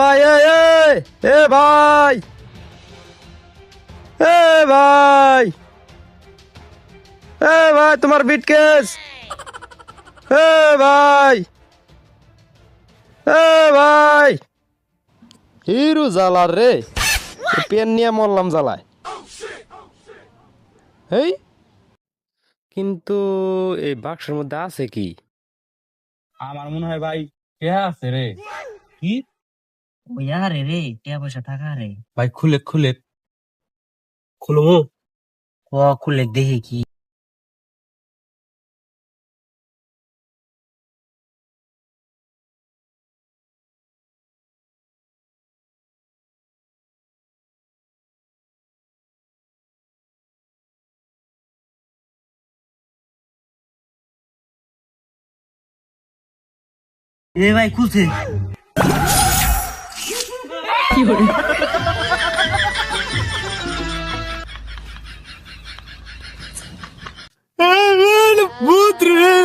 ভাই, এ ভাই, এ ভাই, এ ভাই, তোমার বিটকেস। এ ভাই, এ ভাই, হিরু জ্বালার রে, পেন নিয়ে মরলাম জ্বালায়। এই কিন্তু এই বাক্সের মধ্যে আছে কি? আমার মনে হয় ভাই কে আছে রে। কি ওই আরে রে টিয়া পয়সা থাকা রে। ভাই, খুলে খুলে খুলবো। ও খুলে দেখে কি এ ভাই খুলছে। ভূত রে।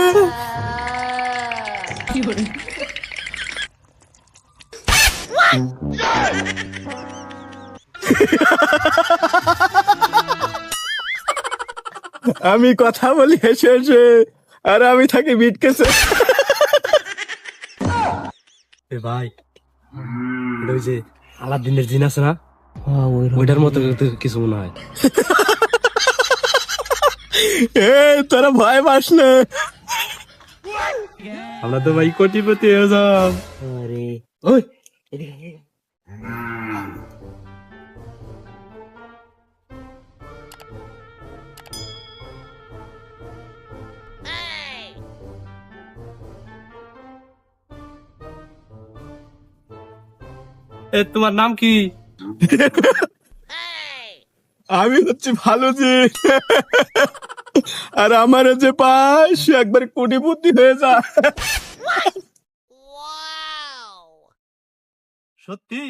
আমি কথা বলি হেসে হেসে, আর আমি থাকি বিটকেসে। এ ভাই, এটা ওই যে আলাদিনের জিন আছে না, ওইটার মতো কিছু মনে হয়। এ তোরা ভয় পাস না, আমরা তো ভাই কোটিপতি হয়ে যাও। আরে ওই তোমার নাম কি? আমি হচ্ছে ভালো যে, আর আমার যে পাশ সে একবার কোটিপতি হয়ে যায়। সত্যি?